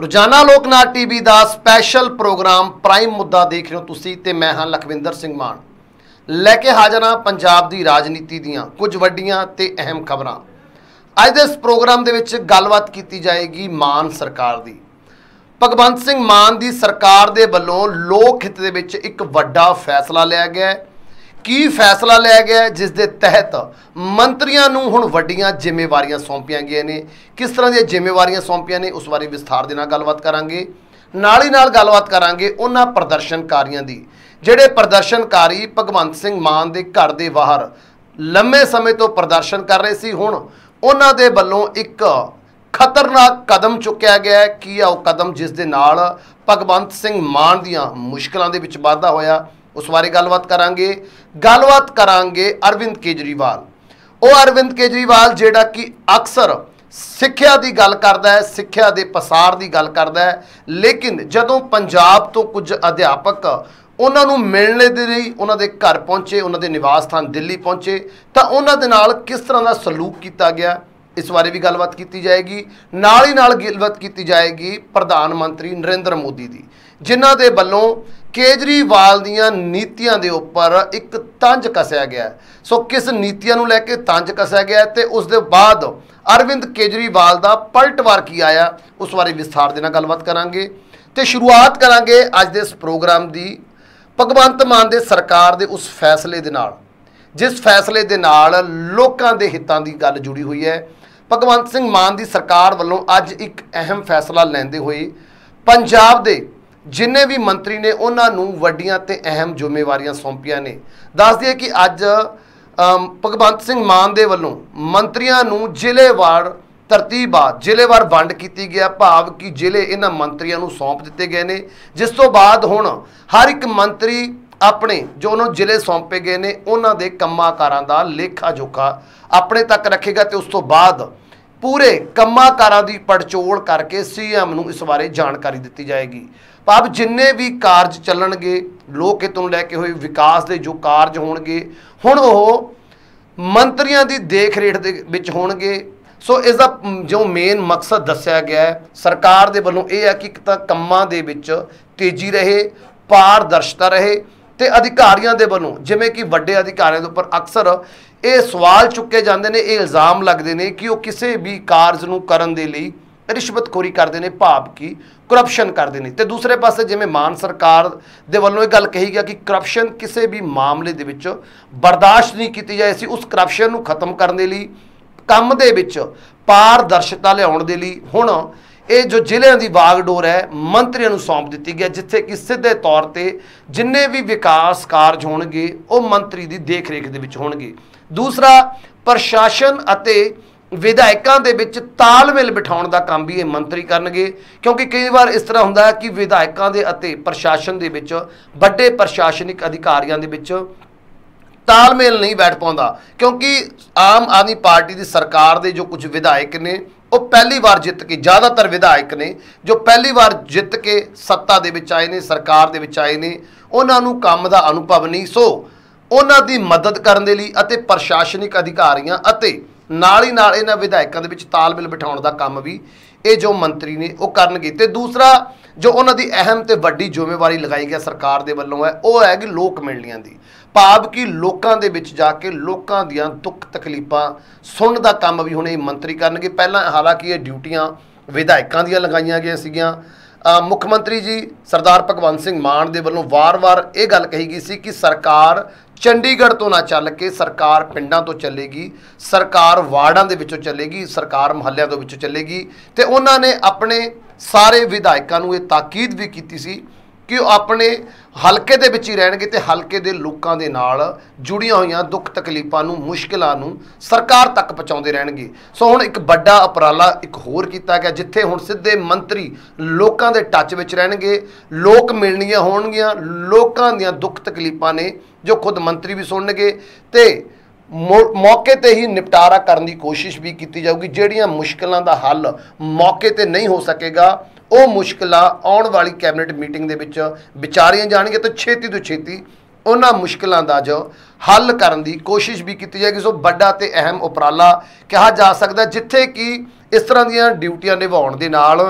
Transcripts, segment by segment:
रोजाना लोकनाथ टीवी का special programme prime मुद्दा देख रहे हो तुसी ते मैं हाँ लखविंदर सिंह मान लैके हाजिर हाँ पंजाब की राजनीति दियां कुछ वड्डियां ते अहम खबरां। अज दे इस प्रोग्राम दे विच गलबात की जाएगी मान सरकार दी। भगवंत सिंह मान दी सरकार दे वल्लों लोक हित दे विच एक वड्डा फैसला लिया गया है। की फैसला लिया गया जिस दे तहत मंत्रियों नूं हुण वड्डियां जिम्मेवारियां सौंपियां गईयां ने। किस तरह दी जिम्मेवारियां सौंपियां ने उस बारे विस्तार दे नाल गलबात करांगे। नाल ही नाल गलबात करांगे उन्हां प्रदर्शनकारियों दी जिहड़े प्रदर्शनकारी भगवंत सिंह मान दे घर दे बाहर लंबे समय तो प्रदर्शन कर रहे सी। हुण उन्हां दे वल्लों एक खतरनाक कदम चुक्या गया है। की आ कदम जिस दे नाल भगवंत सिंह मान दियां मुश्किलों दे विच वाधा होया उस बारे गलबात करांगे अरविंद केजरीवाल। वो अरविंद केजरीवाल जिहड़ा कि अक्सर सिक्ख्या की गल करदा है, सिक्ख्या के पसार की गल करदा है, लेकिन जदों पंजाब तो कुछ अध्यापक उन्होंने मिलने के लिए उन्होंने घर पहुँचे, उन्होंने निवास स्थान दिल्ली पहुँचे तो उन्होंने नाल किस तरह का सलूक किया गया इस बारे भी गलबात की जाएगी। नाल ही नाल गलबात की जाएगी प्रधानमंत्री नरेंद्र मोदी की जिन्हां दे वल्लों केजरीवाल दियां नीतियां दे उपर एक तंज कसया गया है। सो किस नीतियां नूं लैके तंज कसया गया ते उस दे बाद अरविंद केजरीवाल दा पलटवार की आया उस बारे विस्तार दे नाल गलबात करांगे। ते शुरुआत करांगे अज दे इस प्रोग्राम दी भगवंत मान दे सरकार दे उस फैसले दे नाल जिस फैसले दे नाल लोकां दे हितां दी गल जुड़ी हुई है। भगवंत सिंह मान दी सरकार वल्लों अज एक अहम फैसला लैंदे होए पंजाब दे जिन्ने भी मंत्री ने उन्होंने वड्डियां ते अहम जिम्मेवारियां सौंपियां ने। दस दिए कि अज भगवंत सिंह मान दे वल्लों मंत्रियों नूं जिलेवार तरतीब आ जिलेवार वंड की गया, भाव कि जिले इन्हां मंत्रियों नूं सौंप दिते गए ने। जिस तो बाद हुण हर एक मंत्री अपने जो उन्होंने जिले सौंपे गए ने उन्हां दे कम्माकारां दा लेखा जोखा अपने तक रखेगा तो उस तो बाद पूरे कम्माकारां दी पड़चोल करके सीएम नूं इस बारे जानकारी दी जाएगी। भाव जिन्ने भी कारज चलणगे लोक हित नूं लैके होए विकास के जो कारज होणगे हुण ओह मंत्रियों की देख रेख दे विच होणगे। सो इसका जो मेन मकसद दस्या गया है सरकार दे वल्लों यह है कि एक तां कम्मां दे विच तेजी रहे, पारदर्शिता रहे ते अधिकारियों के वलों जिवें कि वड्डे अधिकारियों के उपर अक्सर ये सवाल चुके जाते हैं, ये इल्ज़ाम लगते हैं कि वो किसी भी कारज नूं करन दे लई रिश्वतखोरी करते हैं, भाव की करप्शन करते हैं। तो दूसरे पासे जिवें मान सरकार दे वल्लों गल कही गया कि करप्शन किसी भी मामले दे विच बर्दाश्त नहीं की जाए सी। उस करप्शन नूं खत्म करने लई काम दे विच पारदर्शिता लियाउण दे लई हुण ये जो जिले की वागडोर है मंत्रियों को सौंप दी गई जिथे कि सीधे तौर पर जिन्ने भी विकास कारज होणगे वो मंत्री की देख रेख दे विच होणगे। दूसरा प्रशासन अते विधायकों के विच तालमेल बिठाउण दा काम भी ये मंत्री करनगे, क्योंकि कई बार इस तरह हुंदा है कि विधायकों के अते प्रशासन के विच वड्डे प्रशासनिक अधिकारियों के विच तालमेल नहीं बैठ पाउंदा, क्योंकि आम आदमी पार्टी की सरकार के जो कुछ विधायक ने वो पहली बार जित के ज़्यादातर विधायक ने जो पहली बार जित के सत्ता दे विच आए ने सरकार दे विच आए ने उन्होंने काम का अनुभव नहीं। सो उन्हां दी मदद करने के लिए अते प्रशासनिक अधिकारियों अते नाल ही नाल इन्हां विधायकों दे विच तालमेल बिठाउण दा काम भी ये जो मंत्री ने वो करनगे। ते दूसरा जो उन्हां दी अहम ते वड्डी जिम्मेवारी लगाई गई सरकार दे वल्लों है वो है कि लोक मिलनियां दी, भाव कि लोकां दे विच जाके लोकां दियां दुख तकलीफां सुनन दा काम भी हुण ये मंत्री करनगे। पहलां हालांकि ये ड्यूटियां विधायकों दियां लगाईयां गईयां सीगीयां। मुख्यमंत्री जी सरदार भगवंत सिंह मान दे वल्लों वार-वार ये गल कही गई सी कि सरकार चंडीगढ़ तो ना चल के सरकार पिंडां तो चलेगी, सरकार वार्डां दे विचों चलेगी, सरकार महल्लियां दे विचों चलेगी। ते उन्होंने अपने सारे विधायकों को यह ताकीद भी की सी कि वो अपने हलके दे विच ही रहणगे ते हलके दे लोकां दे नाल जुड़ियां होईयां दुख तकलीफां नूं मुश्किलां नूं सरकार तक पहुँचाउंदे रहणगे। सो हुण एक वड्डा उपराला एक होर कीता गया जिथे हुण सिद्धे मंत्री लोकां दे टच विच रहणगे, लोक मिलणियां होणगियां, लोकां दियां दुख तकलीफां ने जो खुद मंत्री भी सुणनगे ते मौके ते ही निपटारा करने की कोशिश भी की जाऊगी। जिहड़ियां मुश्किलों का हल मौके ते नहीं हो सकेगा वो मुश्किल आने वाली कैबिनेट मीटिंग दे विच विचारियां जाणगियां तो छेती उन्हां मुश्किलों का जो हल करने की कोशिश भी की जाएगी। सो बड़ा ते अहम उपराला कहा जा सकता जिथे कि इस तरह दीयां ड्यूटियां निभाउण दे नाल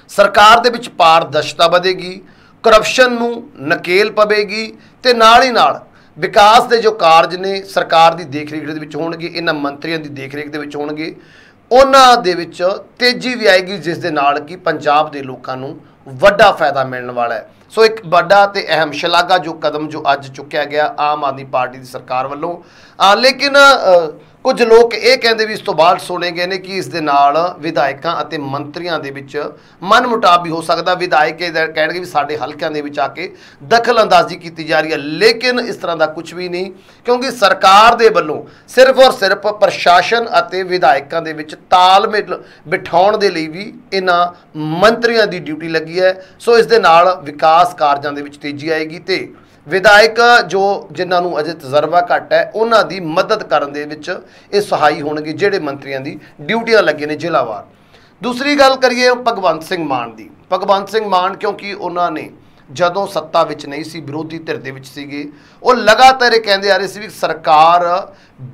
ਸਰਕਾਰ ਦੇ ਵਿੱਚ ਪਾਰਦਰਸ਼ਤਾ ਵਧੇਗੀ, ਕਰਪਸ਼ਨ ਨੂੰ ਨਕੇਲ ਪਵੇਗੀ ਤੇ ਨਾਲ ਹੀ ਨਾਲ ਵਿਕਾਸ ਦੇ ਜੋ ਕਾਰਜ ਨੇ ਸਰਕਾਰ ਦੀ ਦੇਖਰੇਖ ਦੇ ਵਿੱਚ ਹੋਣਗੇ, ਇਹਨਾਂ ਮੰਤਰੀਆਂ ਦੀ ਦੇਖਰੇਖ ਦੇ ਵਿੱਚ ਹੋਣਗੇ, ਉਹਨਾਂ ਦੇ ਵਿੱਚ ਤੇਜ਼ੀ ਵੀ ਆਏਗੀ, ਜਿਸ ਦੇ ਨਾਲ ਕਿ ਪੰਜਾਬ ਦੇ ਲੋਕਾਂ ਨੂੰ ਵੱਡਾ ਫਾਇਦਾ ਮਿਲਣ ਵਾਲਾ ਹੈ। ਸੋ ਇੱਕ ਵੱਡਾ ਤੇ ਅਹਿਮ ਸ਼ਲਾਘਾ ਜੋ ਕਦਮ ਜੋ ਅੱਜ ਚੁੱਕਿਆ ਗਿਆ ਆਮ ਆਦਮੀ ਪਾਰਟੀ ਦੀ ਸਰਕਾਰ ਵੱਲੋਂ। ਲੇਕਿਨ ਕੁਝ ਲੋਕ ਇਹ ਕਹਿੰਦੇ ਵੀ ਇਸ ਤੋਂ ਬਾਅਦ ਸੁਣੇ ਗਏ ਨੇ ਕਿ ਇਸ ਦੇ ਨਾਲ ਵਿਧਾਇਕਾਂ ਅਤੇ ਮੰਤਰੀਆਂ ਦੇ ਵਿੱਚ ਮਨਮੁਟਾਵ ਵੀ ਹੋ ਸਕਦਾ। ਵਿਧਾਇਕ ਇਹ ਕਹਿਣਗੇ ਵੀ ਸਾਡੇ ਹਲਕਿਆਂ ਦੇ ਵਿੱਚ ਆ ਕੇ ਦਖਲ ਅੰਦਾਜ਼ੀ ਕੀਤੀ ਜਾ ਰਹੀ ਹੈ, ਲੇਕਿਨ ਇਸ ਤਰ੍ਹਾਂ ਦਾ ਕੁਝ ਵੀ ਨਹੀਂ, ਕਿਉਂਕਿ ਸਰਕਾਰ ਦੇ ਵੱਲੋਂ ਸਿਰਫ ਔਰ ਸਿਰਫ ਪ੍ਰਸ਼ਾਸਨ ਅਤੇ ਵਿਧਾਇਕਾਂ ਦੇ ਵਿੱਚ ਤਾਲਮੇਲ ਬਿਠਾਉਣ ਦੇ ਲਈ ਵੀ ਇਹਨਾਂ ਮੰਤਰੀਆਂ ਦੀ ਡਿਊਟੀ ਲੱਗੀ ਹੈ। ਸੋ ਇਸ ਦੇ ਨਾਲ ਵਿਕਾਸ ਕਾਰਜਾਂ ਦੇ ਵਿੱਚ ਤੇਜ਼ੀ ਆਏਗੀ ਤੇ ਵਿਧਾਇਕ ਜੋ ਜਿਨ੍ਹਾਂ ਨੂੰ ਅਜੇ ਤਜਰਬਾ ਘੱਟ ਹੈ ਉਹਨਾਂ ਦੀ ਮਦਦ ਕਰਨ ਦੇ ਵਿੱਚ ਇਹ ਸਹਾਈ ਹੋਣਗੇ, ਜਿਹੜੇ ਮੰਤਰੀਆਂ ਦੀ ਡਿਊਟੀਆਂ ਲੱਗੀਆਂ ਨੇ ਜ਼ਿਲ੍ਹਾਵਾਰ। ਦੂਸਰੀ ਗੱਲ ਕਰੀਏ ਭਗਵੰਤ ਸਿੰਘ ਮਾਨ ਦੀ। ਭਗਵੰਤ ਸਿੰਘ ਮਾਨ ਕਿਉਂਕਿ ਉਹਨਾਂ ਨੇ ਜਦੋਂ ਸੱਤਾ ਵਿੱਚ ਨਹੀਂ ਸੀ, ਵਿਰੋਧੀ ਧਿਰ ਦੇ ਵਿੱਚ ਸੀਗੇ, ਉਹ ਲਗਾਤਾਰ ਇਹ ਕਹਿੰਦੇ ਆ ਰਹੇ ਸੀ ਵੀ ਸਰਕਾਰ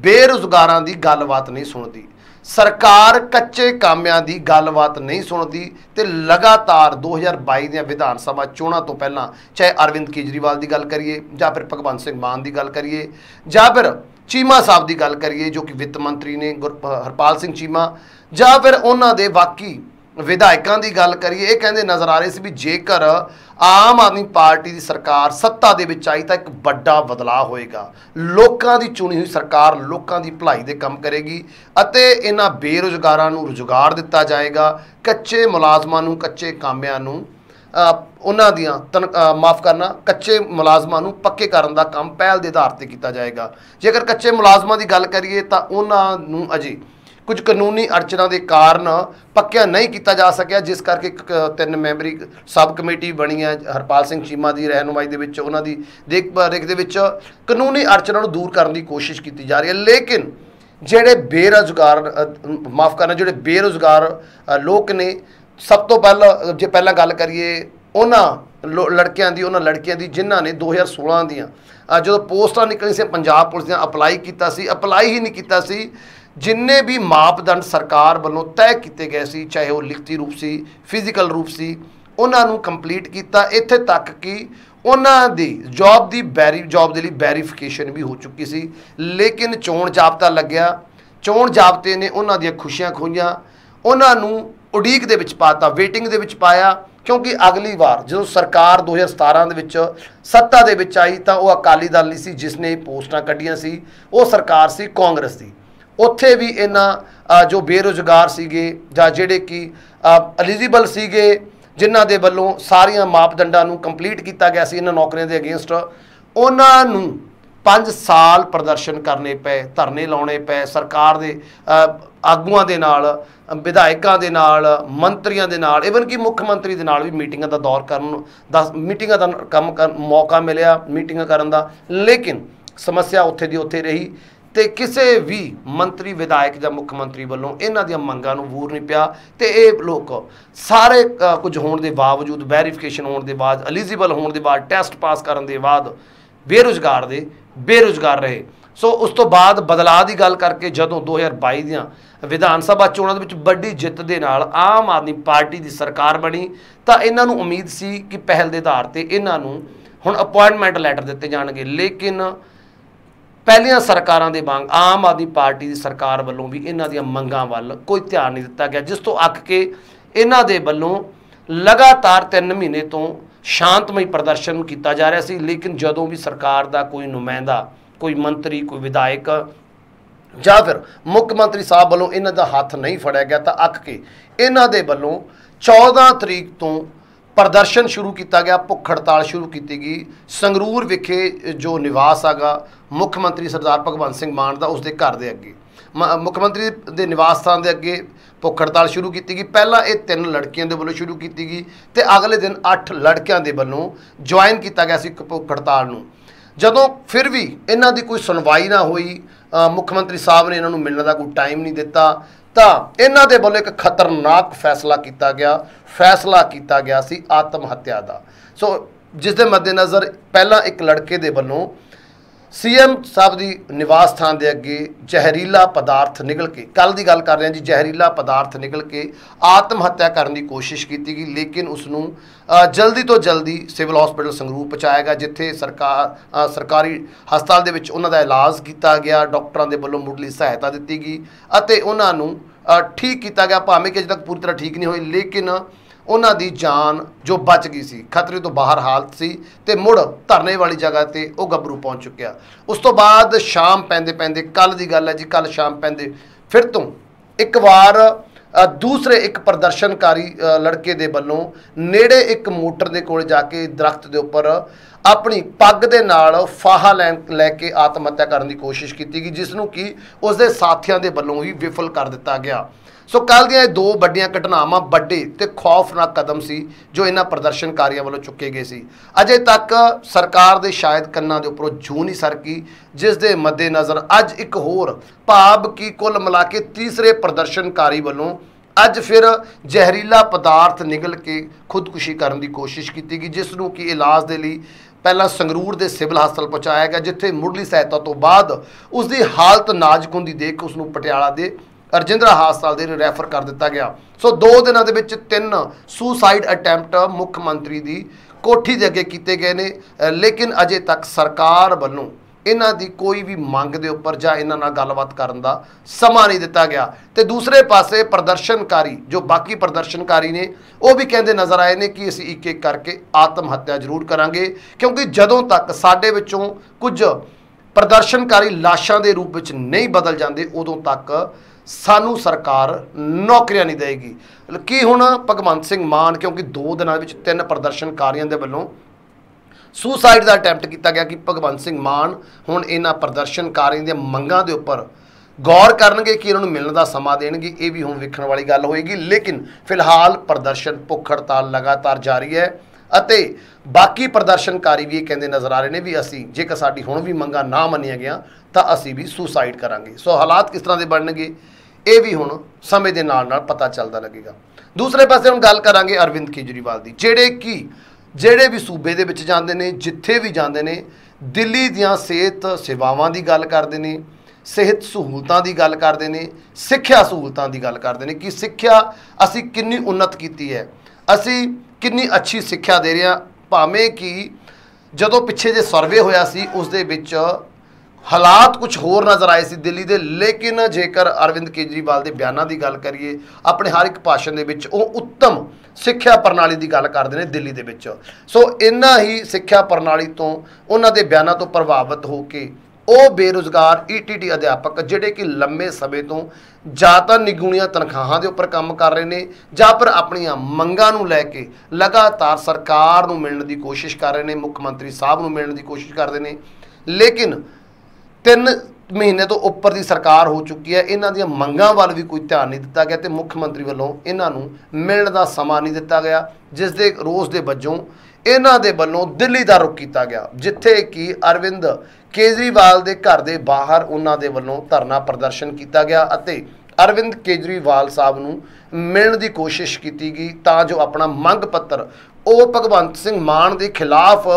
ਬੇਰੁਜ਼ਗਾਰਾਂ ਦੀ ਗੱਲਬਾਤ ਨਹੀਂ ਸੁਣਦੀ, ਸਰਕਾਰ ਕੱਚੇ ਕਾਮਿਆਂ ਦੀ ਗੱਲਬਾਤ ਨਹੀਂ ਸੁਣਦੀ। ਤੇ ਲਗਾਤਾਰ 2022 ਦੀਆਂ ਵਿਧਾਨ ਸਭਾ ਚੋਣਾਂ ਤੋਂ ਪਹਿਲਾਂ ਚਾਹੇ ਅਰਵਿੰਦ ਕੇਜਰੀਵਾਲ ਦੀ ਗੱਲ ਕਰੀਏ ਜਾਂ ਫਿਰ ਭਗਵੰਤ ਸਿੰਘ ਮਾਨ ਦੀ ਗੱਲ ਕਰੀਏ ਜਾਂ ਫਿਰ ਚੀਮਾ ਸਾਹਿਬ ਦੀ ਗੱਲ ਕਰੀਏ ਜੋ ਕਿ ਵਿੱਤ ਮੰਤਰੀ ਨੇ ਹਰਪਾਲ ਸਿੰਘ ਚੀਮਾ, ਜਾਂ ਫਿਰ ਉਹਨਾਂ ਦੇ ਬਾਕੀ ਵਿਧਾਇਕਾਂ ਦੀ ਗੱਲ ਕਰੀਏ, ਇਹ ਕਹਿੰਦੇ ਨਜ਼ਰ ਆ ਰਹੇ ਸੀ ਵੀ ਜੇਕਰ ਆਮ ਆਦਮੀ ਪਾਰਟੀ ਦੀ ਸਰਕਾਰ ਸੱਤਾ ਦੇ ਵਿੱਚ ਆਈ ਤਾਂ ਇੱਕ ਵੱਡਾ ਬਦਲਾਅ ਹੋਏਗਾ, ਲੋਕਾਂ ਦੀ ਚੁਣੀ ਹੋਈ ਸਰਕਾਰ ਲੋਕਾਂ ਦੀ ਭਲਾਈ ਦੇ ਕੰਮ ਕਰੇਗੀ ਅਤੇ ਇਹਨਾਂ ਬੇਰੁਜ਼ਗਾਰਾਂ ਨੂੰ ਰੁਜ਼ਗਾਰ ਦਿੱਤਾ ਜਾਏਗਾ, ਕੱਚੇ ਮੁਲਾਜ਼ਮਾਂ ਨੂੰ, ਕੱਚੇ ਕਾਮਿਆਂ ਨੂੰ ਉਹਨਾਂ ਦੀਆਂ ਮਾਫ ਕਰਨਾ ਕੱਚੇ ਮੁਲਾਜ਼ਮਾਂ ਨੂੰ ਪੱਕੇ ਕਰਨ ਦਾ ਕੰਮ ਪਹਿਲ ਦੇ ਆਧਾਰ ਤੇ ਕੀਤਾ ਜਾਏਗਾ। ਜੇਕਰ ਕੱਚੇ ਮੁਲਾਜ਼ਮਾਂ ਦੀ ਗੱਲ ਕਰੀਏ ਤਾਂ ਉਹਨਾਂ ਨੂੰ ਅਜੇ ਕੁਝ ਕਾਨੂੰਨੀ ਅੜਚਨਾਂ ਦੇ ਕਾਰਨ ਪੱਕਿਆ ਨਹੀਂ ਕੀਤਾ ਜਾ ਸਕਿਆ, ਜਿਸ ਕਰਕੇ ਇੱਕ 3 ਮੈਂਬਰੀ ਸਬ ਕਮੇਟੀ ਬਣੀ ਹੈ ਹਰਪਾਲ ਸਿੰਘ ਚੀਮਾ ਦੀ ਰਹਿਨੁਮਾਈ ਦੇ ਵਿੱਚ, ਉਹਨਾਂ ਦੀ ਦੇਖਭਾਲ ਦੇ ਵਿੱਚ ਕਾਨੂੰਨੀ ਅੜਚਨਾਂ ਨੂੰ ਦੂਰ ਕਰਨ ਦੀ ਕੋਸ਼ਿਸ਼ ਕੀਤੀ ਜਾ ਰਹੀ ਹੈ। ਲੇਕਿਨ ਜਿਹੜੇ ਬੇਰੁਜ਼ਗਾਰ ਲੋਕ ਨੇ, ਸਭ ਤੋਂ ਪਹਿਲਾਂ ਗੱਲ ਕਰੀਏ ਉਹਨਾਂ ਲੜਕਿਆਂ ਦੀ ਜਿਨ੍ਹਾਂ ਨੇ 2016 ਦੀਆਂ ਜਦੋਂ ਪੋਸਟਾਂ ਨਿਕਲੀ ਸੀ ਪੰਜਾਬ ਪੁਲਿਸ ਦੀਆਂ ਅਪਲਾਈ ਹੀ ਨਹੀਂ ਕੀਤਾ ਸੀ, ਜਿੰਨੇ ਵੀ ਮਾਪਦੰਡ ਸਰਕਾਰ ਵੱਲੋਂ ਤੈਅ ਕੀਤੇ ਗਏ ਸੀ, ਚਾਹੇ ਉਹ ਲਿਖਤੀ ਰੂਪ ਸੀ, ਫਿਜ਼ੀਕਲ ਰੂਪ ਸੀ, ਉਹਨਾਂ ਨੂੰ ਕੰਪਲੀਟ ਕੀਤਾ। ਇੱਥੇ ਤੱਕ ਕਿ ਉਹਨਾਂ ਦੀ ਜੌਬ ਦੇ ਲਈ ਵੈਰੀਫਿਕੇਸ਼ਨ ਵੀ ਹੋ ਚੁੱਕੀ ਸੀ, ਲੇਕਿਨ ਚੋਣ ਜਾਬਤਾ ਲੱਗਿਆ, ਚੋਣ ਜਾਬਤੇ ਨੇ ਉਹਨਾਂ ਦੀਆਂ ਖੁਸ਼ੀਆਂ ਖੋਈਆਂ, ਉਹਨਾਂ ਨੂੰ ਉਡੀਕ ਦੇ ਵਿੱਚ ਪਾਤਾ, ਵੇਟਿੰਗ ਦੇ ਵਿੱਚ ਪਾਇਆ, ਕਿਉਂਕਿ ਅਗਲੀ ਵਾਰ ਜਦੋਂ ਸਰਕਾਰ 2017 ਦੇ ਵਿੱਚ ਸੱਤਾ ਦੇ ਵਿੱਚ ਆਈ ਤਾਂ ਉਹ ਅਕਾਲੀ ਦਲ ਨਹੀਂ ਸੀ ਜਿਸ ਨੇ ਪੋਸਟਾਂ ਕੱਢੀਆਂ ਸੀ, ਉਹ ਸਰਕਾਰ ਸੀ ਕਾਂਗਰਸ ਦੀ। ਉੱਥੇ ਵੀ ਇਹਨਾਂ ਜੋ ਬੇਰੁਜ਼ਗਾਰ ਸੀਗੇ ਜਾਂ ਜਿਹੜੇ ਕਿ ਐਲੀਜੀਬਲ ਸੀਗੇ, ਜਿਨ੍ਹਾਂ ਦੇ ਵੱਲੋਂ ਸਾਰੀਆਂ ਮਾਪਦੰਡਾਂ ਨੂੰ ਕੰਪਲੀਟ ਕੀਤਾ ਗਿਆ ਸੀ ਇਹਨਾਂ ਨੌਕਰੀਆਂ ਦੇ ਅਗੇਂਸਟ, ਉਹਨਾਂ ਨੂੰ 5 ਸਾਲ ਪ੍ਰਦਰਸ਼ਨ ਕਰਨੇ ਪਏ, ਧਰਨੇ ਲਾਉਣੇ ਪਏ, ਸਰਕਾਰ ਦੇ ਆਗੂਆਂ ਦੇ ਨਾਲ, ਵਿਧਾਇਕਾਂ ਦੇ ਨਾਲ, ਮੰਤਰੀਆਂ ਦੇ ਨਾਲ, ਈਵਨ ਕਿ ਮੁੱਖ ਮੰਤਰੀ ਦੇ ਨਾਲ ਵੀ ਮੀਟਿੰਗਾਂ ਦਾ ਦੌਰ ਕਰਨ ਦਾ, ਮੀਟਿੰਗਾਂ ਦਾ ਮੌਕਾ ਮਿਲਿਆ ਮੀਟਿੰਗਾਂ ਕਰਨ ਦਾ, ਲੇਕਿਨ ਸਮੱਸਿਆ ਉੱਥੇ ਦੀ ਉੱਥੇ ਰਹੀ ਤੇ ਕਿਸੇ ਵੀ ਮੰਤਰੀ, ਵਿਧਾਇਕ ਜਾਂ ਮੁੱਖ ਮੰਤਰੀ ਵੱਲੋਂ ਇਹਨਾਂ ਦੀਆਂ ਮੰਗਾਂ ਨੂੰ ਬੂਰ ਨਹੀਂ ਪਿਆ। ਤੇ ਇਹ ਲੋਕ ਸਾਰੇ ਕੁਝ ਹੋਣ ਦੇ ਬਾਵਜੂਦ, ਵੈਰੀਫਿਕੇਸ਼ਨ ਹੋਣ ਦੇ ਬਾਅਦ, ਐਲੀਜੀਬਲ ਹੋਣ ਦੇ ਬਾਅਦ, ਟੈਸਟ ਪਾਸ ਕਰਨ ਦੇ ਬਾਅਦ ਬੇਰੁਜ਼ਗਾਰ ਰਹੇ। ਸੋ ਉਸ ਤੋਂ ਬਾਅਦ ਬਦਲਾਅ ਦੀ ਗੱਲ ਕਰਕੇ ਜਦੋਂ 2022 ਦੀਆਂ ਵਿਧਾਨ ਸਭਾ ਚੋਣਾਂ ਦੇ ਵਿੱਚ ਵੱਡੀ ਜਿੱਤ ਦੇ ਨਾਲ ਆਮ ਆਦਮੀ ਪਾਰਟੀ ਦੀ ਸਰਕਾਰ ਬਣੀ ਤਾਂ ਇਹਨਾਂ ਨੂੰ ਉਮੀਦ ਸੀ ਕਿ ਪਹਿਲ ਦੇ ਆਧਾਰ ਤੇ ਇਹਨਾਂ ਨੂੰ ਹੁਣ ਅਪਾਇੰਟਮੈਂਟ ਲੈਟਰ ਦਿੱਤੇ ਜਾਣਗੇ, ਲੇਕਿਨ ਪਹਿਲੀਆਂ ਸਰਕਾਰਾਂ ਦੇ ਵਾਂਗ ਆਮ ਆਦਮੀ ਪਾਰਟੀ ਦੀ ਸਰਕਾਰ ਵੱਲੋਂ ਵੀ ਇਹਨਾਂ ਦੀਆਂ ਮੰਗਾਂ ਵੱਲ ਕੋਈ ਧਿਆਨ ਨਹੀਂ ਦਿੱਤਾ ਗਿਆ, ਜਿਸ ਤੋਂ ਅੱਕ ਕੇ ਇਹਨਾਂ ਦੇ ਵੱਲੋਂ ਲਗਾਤਾਰ 3 ਮਹੀਨੇ ਤੋਂ ਸ਼ਾਂਤਮਈ ਪ੍ਰਦਰਸ਼ਨ ਕੀਤਾ ਜਾ ਰਿਹਾ ਸੀ। ਲੇਕਿਨ ਜਦੋਂ ਵੀ ਸਰਕਾਰ ਦਾ ਕੋਈ ਨੁਮਾਇੰਦਾ, ਕੋਈ ਮੰਤਰੀ, ਕੋਈ ਵਿਧਾਇਕ ਜਾਂ ਫਿਰ ਮੁੱਖ ਮੰਤਰੀ ਸਾਹਿਬ ਵੱਲੋਂ ਇਹਨਾਂ ਦਾ ਹੱਥ ਨਹੀਂ ਫੜਿਆ ਗਿਆ ਤਾਂ ਅੱਕ ਕੇ ਇਹਨਾਂ ਦੇ ਵੱਲੋਂ 14 ਤਰੀਕ ਤੋਂ ਪ੍ਰਦਰਸ਼ਨ ਸ਼ੁਰੂ ਕੀਤਾ ਗਿਆ, ਭੁੱਖ ਹੜਤਾਲ ਸ਼ੁਰੂ ਕੀਤੀ ਗਈ। ਸੰਗਰੂਰ ਵਿਖੇ ਜੋ ਨਿਵਾਸ ਹੈਗਾ ਮੁੱਖ ਮੰਤਰੀ ਸਰਦਾਰ ਭਗਵੰਤ ਸਿੰਘ ਮਾਨ ਦਾ, ਉਸਦੇ ਘਰ ਦੇ ਅੱਗੇ, ਮੁੱਖ ਮੰਤਰੀ ਦੇ ਨਿਵਾਸ ਸਥਾਨ ਦੇ ਅੱਗੇ ਭੁੱਖ ਹੜਤਾਲ ਸ਼ੁਰੂ ਕੀਤੀ ਗਈ। ਪਹਿਲਾਂ ਇਹ 3 ਲੜਕੀਆਂ ਦੇ ਵੱਲੋਂ ਸ਼ੁਰੂ ਕੀਤੀ ਗਈ ਤੇ ਅਗਲੇ ਦਿਨ 8 ਲੜਕਿਆਂ ਦੇ ਵੱਲੋਂ ਜੁਆਇਨ ਕੀਤਾ ਗਿਆ ਸੀ ਭੁੱਖ ਹੜਤਾਲ ਨੂੰ। ਜਦੋਂ ਫਿਰ ਵੀ ਇਹਨਾਂ ਦੀ ਕੋਈ ਸੁਣਵਾਈ ਨਾ ਹੋਈ, ਮੁੱਖ ਮੰਤਰੀ ਸਾਹਿਬ ਨੇ ਇਹਨਾਂ ਨੂੰ ਮਿਲਣ ਦਾ ਕੋਈ ਟਾਈਮ ਨਹੀਂ ਦਿੱਤਾ ਤਾਂ ਇਹਨਾਂ ਦੇ ਵੱਲੋਂ ਇੱਕ ਖਤਰਨਾਕ ਫੈਸਲਾ ਕੀਤਾ ਗਿਆ ਸੀ ਆਤਮ ਹੱਤਿਆ ਦਾ। ਸੋ ਜਿਸ ਦੇ ਮੱਦੇਨਜ਼ਰ ਪਹਿਲਾਂ ਇੱਕ ਲੜਕੇ ਦੇ ਵੱਲੋਂ सीएम साहब की निवास स्थान के अगे जहरीला पदार्थ निकल के, कल की गल कर रहे हैं जी, जहरीला पदार्थ निकल के आत्म हत्या करने की कोशिश की गई, लेकिन उसनू जल्दी तो जल्दी सिविल हॉस्पिटल संगरूर पहुँचाया गया, जिथे सरकारी हस्पताल के उन्हों का इलाज किया गया, डॉक्टरों के वालों मुढ़ली सहायता दी गई और उन्होंने ठीक किया गया, भावें कि अजे तक पूरी तरह ठीक नहीं हुई, लेकिन उन्हां दी जान जो बच गई सी, खतरे तो बाहर हालत सी, ते मुड़ धरने वाली जगह ते वो गबरू पहुँच चुकिया। उस तो बाद शाम पैंदे पैंदे, कल की गल है जी, कल शाम पैंदे फिर तो एक बार दूसरे एक प्रदर्शनकारी लड़के दे वल्लों नेड़े एक मोटर दे कोल जाके दरख्त दे उपर अपनी पग दे नाल फाहा लैके आत्म हत्या करने की कोशिश की गई, जिसनों कि उसके साथियों के वल्लों ही विफल कर दिता गया। सो कल दी दो बड़ियां घटनावां बड़े ते खौफनाक कदम सी जो इन्हां प्रदर्शनकारियों वालों चुके गए सी। अजे तक सरकार दे शायद कन्नां दे उपरों जूं नहीं सरकी, जिस दे मद्देनज़र अज एक होर भाव की कुल मिला के तीसरे प्रदर्शनकारी वालों अज फिर जहरीला पदार्थ निगल के खुदकुशी करने की कोशिश की गई, जिसनों कि इलाज के लिए पहला संगरूर के सिविल हस्पताल पहुँचाया गया, जिथे मुढ़ली सहायता तो बाद उसकी हालत नाजुक होंदी देख उसनूं पटियाला दे रजिंद्रा हस्पताल दे रैफर कर दिता गया। सो 2 दिनों के 3 सुसाइड अटैम्प्ट मुख्यमंत्री की कोठी के अगे किए गए ने, लेकिन अजे तक सरकार वालों इन्हां दी कोई भी मंग दे उपर जां इन्हां नाल गलबात करन दा समा नहीं दिता गया। तो दूसरे पासे प्रदर्शनकारी जो बाकी प्रदर्शनकारी ने वो भी कहते नज़र आए ने कि असीं एक एक करके आत्म हत्या जरूर करांगे, क्योंकि जदों तक साडे विचों कुछ प्रदर्शनकारी लाशां दे रूप विच नहीं बदल जाते उदों तक सानू सरकार नौकरियां नहीं देगी। कि हुण भगवंत सिंह मान, क्योंकि 2 दिनों में 3 प्रदर्शनकारियों के वलों सुसाइड का अटैम्प्ट किया गया, कि भगवंत सिंह मान हुण इन्हां प्रदर्शनकारियों के मंगां दे उपर गौर करनगे कि इन्होंने मिलने का समा देणगे, ये भी हुण वेखण वाली गल होएगी। लेकिन फिलहाल प्रदर्शन भुख हड़ताल लगातार जारी है अते बाकी प्रदर्शनकारी भी कहते नज़र आ रहे हैं भी असी जेकर साडी हुण भी मंगां ना मन्नियां गईयां तां असी भी सुसाइड करांगे। सो हालात किस तरह के बनणगे ये भी हुण समय के नाल नाल पता चलता लगेगा। दूसरे पासे हुण गल करांगे अरविंद केजरीवाल की, ਜਿਹੜੇ भी सूबे ਦੇ ਵਿੱਚ ਜਾਂਦੇ ਨੇ, ਜਿੱਥੇ भी ਜਾਂਦੇ ਨੇ, ਦਿੱਲੀ ਦੀਆਂ ਸਿਹਤ ਸੇਵਾਵਾਂ ਦੀ ਗੱਲ ਕਰਦੇ ਨੇ, ਸਿਹਤ ਸਹੂਲਤਾਂ ਦੀ ਗੱਲ ਕਰਦੇ ਨੇ, ਸਿੱਖਿਆ ਸਹੂਲਤਾਂ ਦੀ ਗੱਲ ਕਰਦੇ ਨੇ कि ਸਿੱਖਿਆ ਅਸੀਂ ਕਿੰਨੀ ਉન્નਤ ਕੀਤੀ ਹੈ, ਅਸੀਂ ਕਿੰਨੀ ਅੱਛੀ ਸਿੱਖਿਆ ਦੇ ਰਹੇ ਹਾਂ। ਭਾਵੇਂ कि ਜਦੋਂ ਪਿੱਛੇ ਜੇ ਸਰਵੇ ਹੋਇਆ ਸੀ ਉਸ ਦੇ ਵਿੱਚ हालात कुछ होर नज़र आए सी दिल्ली दे, लेकिन जेकर अरविंद केजरीवाल के बयानों की गल करिए अपने हर एक भाषण के विच वो उत्तम सिक्ख्या प्रणाली की गल करते हैं दिल्ली के विच। सो इन्ना ही सिक्ख्या प्रणाली तो उन्होंने बयानों तो प्रभावित होकर वो बेरोज़गार ETT अध्यापक जिहड़े कि लंबे समय तो जां तां निगुणियां तनखाहां दे उपर काम कर रहे हैं जां फिर अपनियां मंगां नूं लैके लगातार सरकार नूं मिलण दी कोशिश कर रहे हैं, मुख्यमंत्री साहब नूं मिलण दी कोशिश करते हैं, लेकिन 3 महीने तो उपर की सरकार हो चुकी है, इन्हां दी मंगां वाल भी कोई ध्यान नहीं दिता गया, तो मुख्यमंत्री वालों इन्हां नूं मिलण दा समा नहीं दिता गया, जिस दे रोस दे वजों इन्हां दे वल्लों दिल्ली दा रुख किया गया, जिथे कि अरविंद केजरीवाल दे घर दे बाहर उन्हां दे वल्लों धरना प्रदर्शन किया गया अते अरविंद केजरीवाल साहब नूं मिलण दी कोशिश की गई तां जो अपना मंग पत्र वो भगवंत सिंह मान के खिलाफ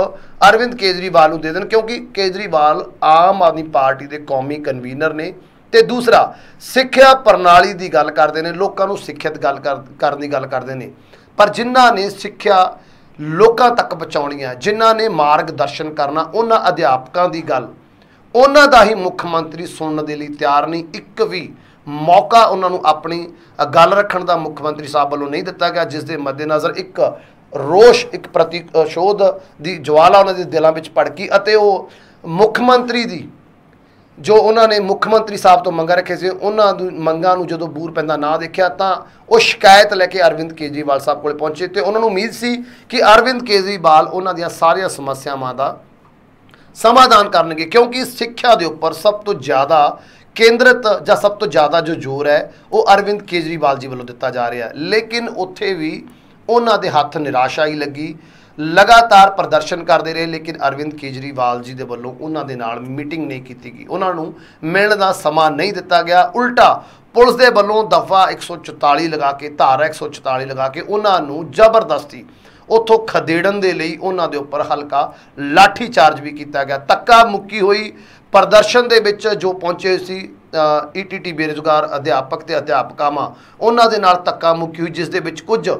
अरविंद केजरीवाल को दे देन, क्योंकि केजरीवाल आम आदमी पार्टी के कौमी कन्वीनर ने, तो दूसरा सिक्ख्या प्रणाली की गल करते हैं, लोगों को सिक्ख्यत गल करने की गल करते हैं, पर जिन्हां ने सिक्ख्या लोगों तक पहुँचानी है, जिन्हां ने मार्गदर्शन करना, उन्हां अध्यापकों की गल उन्हां दा ही मुख्यमंत्री सुनने के लिए तैयार नहीं। एक भी मौका उन्होंने अपनी गल रखने का मुख्यमंत्री साहब वालों नहीं दिता गया, जिस दे मद्देनज़र एक रोष एक प्रतिशोध की ज्वाला उन्होंने दिलों में भड़की अते वो मुख्यमंत्री की जो उन्होंने मुख्यमंत्री साहब तो मंगा रखे से उन्होंने मंगां नूं जदों बूर पैंदा ना देखा तो वो शिकायत लैके अरविंद केजरीवाल साहब को पहुँचे, तो उन्होंने उम्मीद सी कि अरविंद केजरीवाल उन्होंने दियां सारियां समस्यावां दा समाधान करनगे, क्योंकि सिक्ख्या दे उपर सब तो ज़्यादा केंद्रित ਜਾਂ सब तो ज़्यादा जो जोर है वो अरविंद केजरीवाल जी वालों दिता जा रहा है, लेकिन उत्थे भी उन्हां दे हत्थ निराशा ही लगी, लगातार प्रदर्शन करते रहे, लेकिन अरविंद केजरीवाल जी दे वल्लों उन्हां दे नाल मीटिंग नहीं की गई, उन्हां नूं मिलण दा समा नहीं दिता गया। उल्टा पुलिस दे वल्लों दफ़ा 144 लगा के धारा 144 लगा के उन्हां नूं जबरदस्ती ਉੱਥੋਂ ਖਦੇੜਨ ਦੇ ਲਈ ਉਹਨਾਂ ਦੇ ਉੱਪਰ ਹਲਕਾ ਲਾਠੀ ਚਾਰਜ ਵੀ ਕੀਤਾ ਗਿਆ। ਧੱਕਾ ਮੁੱਕੀ ਹੋਈ ਪ੍ਰਦਰਸ਼ਨ ਦੇ ਵਿੱਚ ਜੋ ਪਹੁੰਚੇ ਸੀ ਈਟੀਟੀ ਬੇਰੁਜ਼ਗਾਰ ਅਧਿਆਪਕ ਤੇ ਅਧਿਆਪਕਾਵਾਂ, ਉਹਨਾਂ ਦੇ ਨਾਲ ਧੱਕਾ ਮੁੱਕੀ ਹੋਈ, ਜਿਸ ਦੇ ਵਿੱਚ ਕੁਝ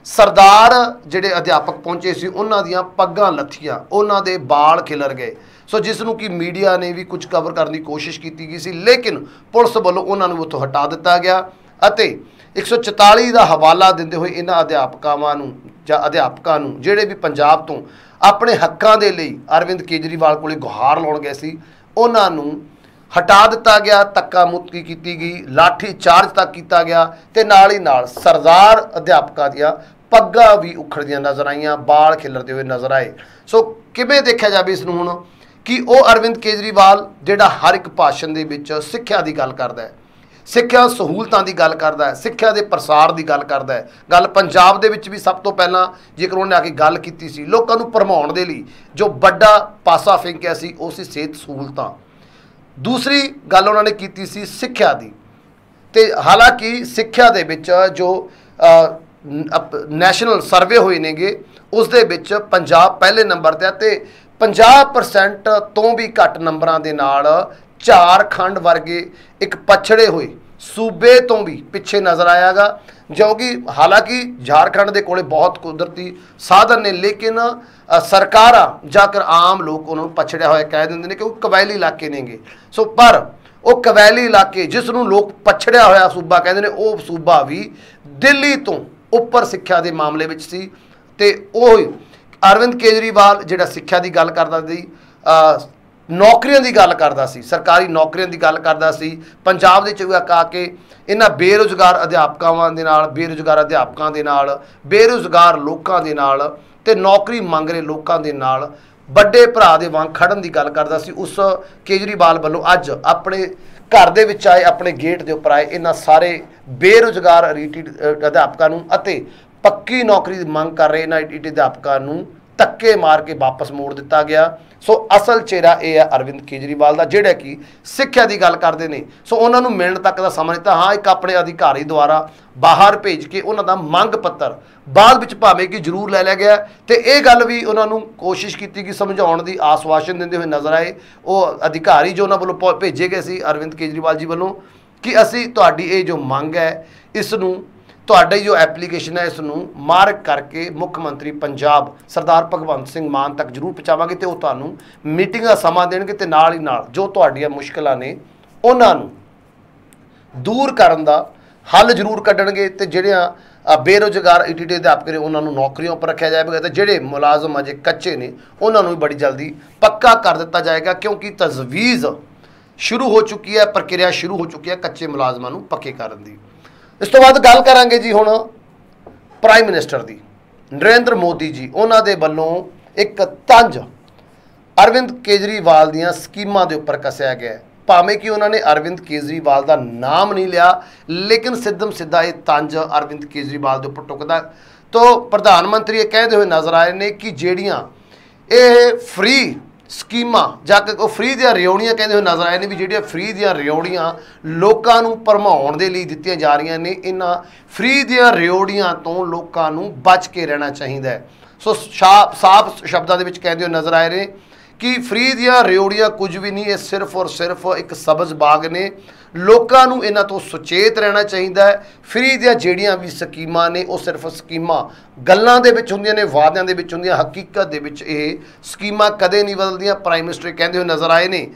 ਸਰਦਾਰ ਜਿਹੜੇ ਅਧਿਆਪਕ ਪਹੁੰਚੇ ਸੀ ਉਹਨਾਂ ਦੀਆਂ ਪੱਗਾਂ ਲੱਥੀਆਂ, ਉਹਨਾਂ ਦੇ ਵਾਲ ਖਿਲਰ ਗਏ। ਸੋ ਜਿਸ ਨੂੰ ਕਿ ਮੀਡੀਆ ਨੇ ਵੀ ਕੁਝ ਕਵਰ ਕਰਨ ਦੀ ਕੋਸ਼ਿਸ਼ ਕੀਤੀ ਗਈ ਸੀ, ਲੇਕਿਨ ਪੁਲਿਸ ਵੱਲੋਂ ਉਹਨਾਂ ਨੂੰ ਉੱਥੋਂ ਹਟਾ ਦਿੱਤਾ ਗਿਆ ਅਤੇ 144 ਦਾ ਹਵਾਲਾ ਦਿੰਦੇ ਹੋਏ ਇਹਨਾਂ ਅਧਿਆਪਕਾਵਾਂ ਨੂੰ ਜਾਂ ਅਧਿਆਪਕਾਂ ਨੂੰ ਜਿਹੜੇ ਵੀ ਪੰਜਾਬ ਤੋਂ ਆਪਣੇ ਹੱਕਾਂ ਦੇ ਲਈ ਅਰਵਿੰਦ ਕੇਜਰੀਵਾਲ ਕੋਲੇ ਗੁਹਾਰ ਲਾਉਣ ਗਏ ਸੀ, ਉਹਨਾਂ ਨੂੰ ਹਟਾ ਦਿੱਤਾ ਗਿਆ। ਧੱਕਾ ਮੁੱਕੀ ਕੀਤੀ ਗਈ, ਲਾਠੀ ਚਾਰਜ ਤੱਕ ਕੀਤਾ ਗਿਆ ਤੇ ਨਾਲ ਹੀ ਨਾਲ ਸਰਦਾਰ ਅਧਿਆਪਕਾਂ ਦੀਆਂ ਪੱਗਾਂ ਵੀ ਉਖੜਦੀਆਂ ਨਜ਼ਰ ਆਈਆਂ, ਬਾਲ ਖਿਲਰਦੇ ਹੋਏ ਨਜ਼ਰ ਆਏ। ਸੋ ਕਿਵੇਂ ਦੇਖਿਆ ਜਾਵੇ ਇਸ ਨੂੰ ਹੁਣ ਕਿ ਉਹ ਅਰਵਿੰਦ ਕੇਜਰੀਵਾਲ ਜਿਹੜਾ ਹਰ ਇੱਕ ਭਾਸ਼ਣ ਦੇ ਵਿੱਚ ਸਿੱਖਿਆ ਦੀ ਗੱਲ ਕਰਦਾ ਹੈ, ਸਿੱਖਿਆ ਸਹੂਲਤਾਂ ਦੀ ਗੱਲ ਕਰਦਾ ਹੈ, ਸਿੱਖਿਆ ਦੇ ਪ੍ਰਸਾਰ ਦੀ ਗੱਲ ਕਰਦਾ ਹੈ। ਗੱਲ ਪੰਜਾਬ ਦੇ ਵਿੱਚ ਵੀ ਸਭ ਤੋਂ ਪਹਿਲਾਂ ਜੇਕਰ ਉਹਨੇ ਆ ਕੇ ਗੱਲ ਕੀਤੀ ਸੀ ਲੋਕਾਂ ਨੂੰ ਭਰਮਾਉਣ ਦੇ ਲਈ ਜੋ ਵੱਡਾ ਪਾਸਾ ਫੇਂਕਿਆ ਸੀ ਉਹ ਸੀ ਸਿਹਤ ਸਹੂਲਤਾਂ। ਦੂਸਰੀ ਗੱਲ ਉਹਨਾਂ ਨੇ ਕੀਤੀ ਸੀ ਸਿੱਖਿਆ ਦੀ, ਤੇ ਹਾਲਾਂਕਿ ਸਿੱਖਿਆ ਦੇ ਵਿੱਚ ਜੋ ਨੈਸ਼ਨਲ ਸਰਵੇ ਹੋਏ ਨੇਗੇ ਉਸ ਦੇ ਵਿੱਚ ਪੰਜਾਬ ਪਹਿਲੇ ਨੰਬਰ 'ਤੇ ਆ ਤੇ 50% ਤੋਂ ਵੀ ਘੱਟ ਨੰਬਰਾਂ ਦੇ ਨਾਲ ਝਾਰਖੰਡ ਵਰਗੇ ਇੱਕ ਪਛੜੇ ਹੋਏ ਸੂਬੇ ਤੋਂ ਵੀ ਪਿੱਛੇ ਨਜ਼ਰ ਆਇਆਗਾ। ਜੋ ਕਿ ਹਾਲਾਂਕਿ ਝਾਰਖੰਡ ਦੇ ਕੋਲੇ ਬਹੁਤ ਕੁਦਰਤੀ ਸਾਧਨ ਨੇ, ਲੇਕਿਨ ਸਰਕਾਰਾਂ ਜਾਂ ਫਿਰ ਆਮ ਲੋਕ ਉਹਨਾਂ ਨੂੰ ਪਛੜਿਆ ਹੋਇਆ ਕਹਿ ਦਿੰਦੇ ਨੇ ਕਿ ਉਹ ਕਬਾਇਲੀ ਇਲਾਕੇ ਨੇਗੇ। ਸੋ ਪਰ ਉਹ ਕਬਾਇਲੀ ਇਲਾਕੇ ਜਿਸ ਨੂੰ ਲੋਕ ਪਛੜਿਆ ਹੋਇਆ ਸੂਬਾ ਕਹਿੰਦੇ ਨੇ, ਉਹ ਸੂਬਾ ਵੀ ਦਿੱਲੀ ਤੋਂ ਉੱਪਰ ਸਿੱਖਿਆ ਦੇ ਮਾਮਲੇ ਵਿੱਚ ਸੀ। ਤੇ ਉਹ ਅਰਵਿੰਦ ਕੇਜਰੀਵਾਲ ਜਿਹੜਾ ਸਿੱਖਿਆ ਦੀ ਗੱਲ ਕਰਦਾ ਸੀ, ਨੌਕਰੀਆਂ ਦੀ ਗੱਲ ਕਰਦਾ ਸੀ, ਸਰਕਾਰੀ ਨੌਕਰੀਆਂ ਦੀ ਗੱਲ ਕਰਦਾ ਸੀ। ਪੰਜਾਬ ਦੇ ਵਿੱਚ ਆ ਕੇ ਇਹਨਾਂ ਬੇਰੁਜ਼ਗਾਰ ਅਧਿਆਪਕਾਂ ਦੇ ਨਾਲ, ਬੇਰੁਜ਼ਗਾਰ ਅਧਿਆਪਕਾਂ ਦੇ ਨਾਲ, ਬੇਰੁਜ਼ਗਾਰ ਲੋਕਾਂ ਦੇ ਨਾਲ ਤੇ ਨੌਕਰੀ ਮੰਗ ਰਹੇ ਲੋਕਾਂ ਦੇ ਨਾਲ ਵੱਡੇ ਭਰਾ ਦੇ ਵਾਂਗ ਖੜਨ ਦੀ ਗੱਲ ਕਰਦਾ ਸੀ। ਉਸ ਕੇਜਰੀਵਾਲ ਵੱਲੋਂ ਅੱਜ ਆਪਣੇ ਘਰ ਦੇ ਵਿੱਚ ਆਏ, ਆਪਣੇ ਗੇਟ ਦੇ ਉੱਪਰ ਆਏ ਇਹਨਾਂ ਸਾਰੇ ਬੇਰੁਜ਼ਗਾਰ ਅਧਿਆਪਕਾਂ ਨੂੰ ਅਤੇ ਪੱਕੀ ਨੌਕਰੀ ਦੀ ਮੰਗ ਕਰ ਰਹੇ ਇਹਨਾਂ ਅਧਿਆਪਕਾਂ ਨੂੰ ਧੱਕੇ ਮਾਰ ਕੇ ਵਾਪਸ ਮੋੜ ਦਿੱਤਾ ਗਿਆ। ਸੋ ਅਸਲ ਚਿਹਰਾ ਇਹ ਹੈ ਅਰਵਿੰਦ ਕੇਜਰੀਵਾਲ ਦਾ, ਜਿਹੜਾ ਕਿ ਸਿੱਖਿਆ ਦੀ ਗੱਲ ਕਰਦੇ ਨੇ। ਸੋ ਉਹਨਾਂ ਨੂੰ ਮਿਲਣ ਤੱਕ ਦਾ ਸਮਾਂ ਨਹੀਂ ਤਾਂ ਹਾਂ ਇੱਕ ਆਪਣੇ ਅਧਿਕਾਰੀ ਦੁਆਰਾ ਬਾਹਰ ਭੇਜ ਕੇ ਉਹਨਾਂ ਦਾ ਮੰਗ ਪੱਤਰ ਬਾਅਦ ਵਿੱਚ ਭਾਵੇਂ ਕਿ ਜ਼ਰੂਰ ਲੈ ਲਿਆ ਗਿਆ ਤੇ ਇਹ ਗੱਲ ਵੀ ਉਹਨਾਂ ਨੂੰ ਕੋਸ਼ਿਸ਼ ਕੀਤੀ ਕਿ ਸਮਝਾਉਣ ਦੀ ਆਸਵਾਸ਼ਨ ਦਿੰਦੇ ਹੋਏ ਨਜ਼ਰ ਆਏ ਉਹ ਅਧਿਕਾਰੀ ਜੋ ਉਹਨਾਂ ਵੱਲੋਂ ਭੇਜੇ ਗਏ ਸੀ ਅਰਵਿੰਦ ਕੇਜਰੀਵਾਲ ਜੀ ਵੱਲੋਂ ਕਿ ਅਸੀਂ ਤੁਹਾਡੀ ਇਹ ਜੋ ਮੰਗ ਹੈ ਇਸ ਨੂੰ, ਤੁਹਾਡੀ ਜੋ ਐਪਲੀਕੇਸ਼ਨ ਹੈ ਇਸ ਨੂੰ ਮਾਰਕ ਕਰਕੇ ਮੁੱਖ ਮੰਤਰੀ ਪੰਜਾਬ ਸਰਦਾਰ ਭਗਵੰਤ ਸਿੰਘ ਮਾਨ ਤੱਕ ਜ਼ਰੂਰ ਪਹੁੰਚਾਵਾਂਗੇ ਤੇ ਉਹ ਤੁਹਾਨੂੰ ਮੀਟਿੰਗ ਦਾ ਸਮਾਂ ਦੇਣਗੇ ਤੇ ਨਾਲ ਹੀ ਨਾਲ ਜੋ ਤੁਹਾਡੀਆਂ ਮੁਸ਼ਕਲਾਂ ਨੇ ਉਹਨਾਂ ਨੂੰ ਦੂਰ ਕਰਨ ਦਾ ਹੱਲ ਜ਼ਰੂਰ ਕੱਢਣਗੇ ਤੇ ਜਿਹੜਿਆਂ ਬੇਰੁਜ਼ਗਾਰ ਈਟੀਟੀ ਅਧਿਆਪਕ ਨੇ ਉਹਨਾਂ ਨੂੰ ਨੌਕਰੀਆਂ ਉੱਪਰ ਰੱਖਿਆ ਜਾਵੇਗਾ ਤੇ ਜਿਹੜੇ ਮੁਲਾਜ਼ਮ ਅਜੇ ਕੱਚੇ ਨੇ ਉਹਨਾਂ ਨੂੰ ਵੀ ਬੜੀ ਜਲਦੀ ਪੱਕਾ ਕਰ ਦਿੱਤਾ ਜਾਏਗਾ ਕਿਉਂਕਿ ਤਜਵੀਜ਼ ਸ਼ੁਰੂ ਹੋ ਚੁੱਕੀ ਹੈ, ਪ੍ਰਕਿਰਿਆ ਸ਼ੁਰੂ ਹੋ ਚੁੱਕੀ ਹੈ ਕੱਚੇ ਮੁਲਾਜ਼ਮਾਂ ਨੂੰ ਪੱਕੇ ਕਰਨ ਦੀ। ਇਸ ਤੋਂ ਬਾਅਦ ਗੱਲ ਕਰਾਂਗੇ ਜੀ ਹੁਣ ਪ੍ਰਾਈਮ ਮਿਨਿਸਟਰ ਦੀ। ਨਰਿੰਦਰ ਮੋਦੀ ਜੀ ਉਹਨਾਂ ਦੇ ਵੱਲੋਂ ਇੱਕ ਤੰਜ ਅਰਵਿੰਦ ਕੇਜਰੀਵਾਲ ਦੀਆਂ ਸਕੀਮਾਂ ਦੇ ਉੱਪਰ ਕੱਸਿਆ ਗਿਆ ਹੈ। ਭਾਵੇਂ ਕਿ ਉਹਨਾਂ ਨੇ ਅਰਵਿੰਦ ਕੇਜਰੀਵਾਲ ਦਾ ਨਾਮ ਨਹੀਂ ਲਿਆ, ਲੇਕਿਨ ਸਿੱਧਮ ਸਿੱਧਾ ਇਹ ਤੰਜ ਅਰਵਿੰਦ ਕੇਜਰੀਵਾਲ ਦੇ ਉੱਪਰ ਟੁਕਦਾ। ਤੋਂ ਪ੍ਰਧਾਨ ਮੰਤਰੀ ਇਹ ਕਹਿੰਦੇ ਹੋਏ ਨਜ਼ਰ ਆਏ ਨੇ ਕਿ ਜਿਹੜੀਆਂ ਇਹ ਫ੍ਰੀ ਸਕੀਮਾਂ ਜਾਂ ਕਿ ਉਹ ਫ੍ਰੀ ਦੀਆਂ ਰਿਓੜੀਆਂ ਕਹਿੰਦੇ ਹੋਏ ਨਜ਼ਰ ਆਏ ਨੇ ਵੀ ਜਿਹੜੀਆਂ ਫ੍ਰੀ ਦੀਆਂ ਰਿਓੜੀਆਂ ਲੋਕਾਂ ਨੂੰ ਭਰਮਾਉਣ ਦੇ ਲਈ ਦਿੱਤੀਆਂ ਜਾ ਰਹੀਆਂ ਨੇ, ਇਹਨਾਂ ਫ੍ਰੀ ਦੀਆਂ ਰਿਓੜੀਆਂ ਤੋਂ ਲੋਕਾਂ ਨੂੰ ਬਚ ਕੇ ਰਹਿਣਾ ਚਾਹੀਦਾ ਹੈ। ਸੋ ਸਾਫ਼ ਸ਼ਬਦਾਂ ਦੇ ਵਿੱਚ ਕਹਿੰਦੇ ਹੋਏ ਨਜ਼ਰ ਆਏ ਨੇ ਕਿ ਫ੍ਰੀ ਦੀਆਂ ਰਿਓੜੀਆਂ ਕੁਝ ਵੀ ਨਹੀਂ, ਇਹ ਸਿਰਫ ਔਰ ਸਿਰਫ ਇੱਕ ਸਬਜ਼ ਬਾਗ ਨੇ। ਲੋਕਾਂ ਨੂੰ ਇਹਨਾਂ ਤੋਂ ਸੁਚੇਤ ਰਹਿਣਾ ਚਾਹੀਦਾ ਹੈ। ਫ੍ਰੀ ਦੀਆਂ ਜਿਹੜੀਆਂ ਵੀ ਸਕੀਮਾਂ ਨੇ ਉਹ ਸਿਰਫ ਸਕੀਮਾਂ ਗੱਲਾਂ ਦੇ ਵਿੱਚ ਹੁੰਦੀਆਂ ਨੇ, ਵਾਅਦਿਆਂ ਦੇ ਵਿੱਚ ਹੁੰਦੀਆਂ, ਹਕੀਕਤ ਦੇ ਵਿੱਚ ਇਹ ਸਕੀਮਾਂ ਕਦੇ ਨਹੀਂ ਬਦਲਦੀਆਂ। ਪ੍ਰਾਈਮ ਮਿਨਿਸਟਰ ਕਹਿੰਦੇ ਹੋਏ ਨਜ਼ਰ ਆਏ ਨੇ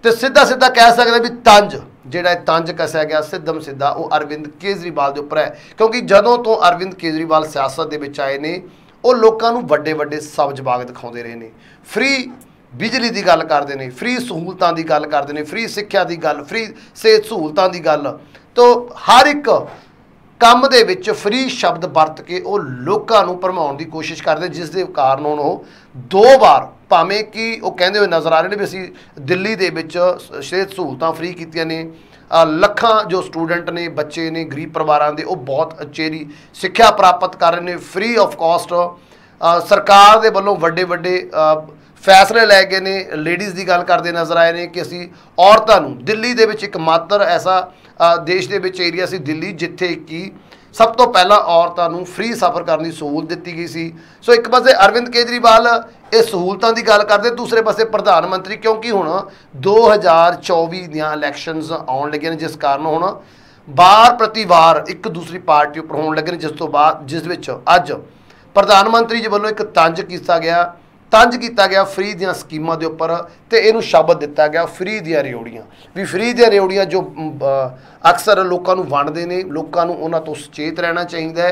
ਤੇ ਸਿੱਧਾ ਸਿੱਧਾ ਕਹਿ ਸਕਦੇ ਵੀ ਤੰਜ ਜਿਹੜਾ ਤੰਜ ਕੱਸਿਆ ਗਿਆ ਸਿੱਧਮ ਸਿੱਧਾ ਉਹ ਅਰਵਿੰਦ ਕੇਜਰੀਵਾਲ ਦੇ ਉੱਪਰ ਹੈ ਕਿਉਂਕਿ ਜਦੋਂ ਤੋਂ ਅਰਵਿੰਦ ਕੇਜਰੀਵਾਲ ਸਿਆਸਤ ਦੇ ਵਿੱਚ ਆਏ ਨੇ ਉਹ ਲੋਕਾਂ ਨੂੰ ਵੱਡੇ ਵੱਡੇ ਸਬਜ਼ ਬਾਗ ਦਿਖਾਉਂਦੇ ਰਹੇ ਨੇ। ਫ੍ਰੀ ਬਿਜਲੀ ਦੀ ਗੱਲ ਕਰਦੇ ਨੇ, ਫ੍ਰੀ ਸਹੂਲਤਾਂ ਦੀ ਗੱਲ ਕਰਦੇ ਨੇ, ਫ੍ਰੀ ਸਿੱਖਿਆ ਦੀ ਗੱਲ, ਫ੍ਰੀ ਸਿਹਤ ਸਹੂਲਤਾਂ ਦੀ ਗੱਲ। ਤੋਂ ਹਰ ਇੱਕ ਕੰਮ ਦੇ ਵਿੱਚ ਫ੍ਰੀ ਸ਼ਬਦ ਵਰਤ ਕੇ ਉਹ ਲੋਕਾਂ ਨੂੰ ਭਰਮਾਉਣ ਦੀ ਕੋਸ਼ਿਸ਼ ਕਰਦੇ, ਜਿਸ ਦੇ ਕਾਰਨ ਉਹ 2 ਵਾਰ ਭਾਵੇਂ ਕਿ ਉਹ ਕਹਿੰਦੇ ਹੋਏ ਨਜ਼ਰ ਆ ਰਹੇ ਨੇ ਵੀ ਅਸੀਂ ਦਿੱਲੀ ਦੇ ਵਿੱਚ ਸਿਹਤ ਸਹੂਲਤਾਂ ਫ੍ਰੀ ਕੀਤੀਆਂ ਨੇ, ਲੱਖਾਂ ਜੋ ਸਟੂਡੈਂਟ ਨੇ, ਬੱਚੇ ਨੇ, ਗਰੀਬ ਪਰਿਵਾਰਾਂ ਦੇ ਉਹ ਬਹੁਤ ਉਚੇਰੀ ਸਿੱਖਿਆ ਪ੍ਰਾਪਤ ਕਰ ਰਹੇ ਨੇ ਫ੍ਰੀ ਆਫ ਕਾਸਟ। ਸਰਕਾਰ ਦੇ ਵੱਲੋਂ ਵੱਡੇ ਵੱਡੇ ਫੈਸਲੇ ਲੈ ਗਏ ਨੇ। ਲੇਡੀਜ਼ ਦੀ ਗੱਲ ਕਰਦੇ ਨਜ਼ਰ ਆਏ ਨੇ ਕਿ ਅਸੀਂ ਔਰਤਾਂ ਨੂੰ ਦਿੱਲੀ ਦੇ ਵਿੱਚ ਇੱਕ ਮਾਤਰ ਐਸਾ ਦੇਸ਼ ਦੇ ਵਿੱਚ ਏਰੀਆ ਸੀ ਦਿੱਲੀ ਜਿੱਥੇ ਕਿ सब तो पहला औरतों को फ्री सफ़र करने की सहूलत दी गई सी। सो एक पासे अरविंद केजरीवाल ये सहूलतों की गल करते, दूसरे पासे प्रधानमंत्री, क्योंकि हुण 2024 दीआं इलैक्शनस आउण लगे ने, जिस कारण हुण वार प्रति वार एक दूसरी पार्टी उपर होण लगे ने, जिस तो बाद जिस विच अज प्रधानमंत्री जी वालों एक तंज किया गया फ्री दियां स्कीमां दे उपर, ते इहनूं शब्द दिता गया फ्री दियां रेवड़ियां। भी फ्री दियां रेवड़ियां जो अक्सर लोकां नूं वंडदे ने, लोकां नूं उन्हां तों सचेत रहना चाहिए है,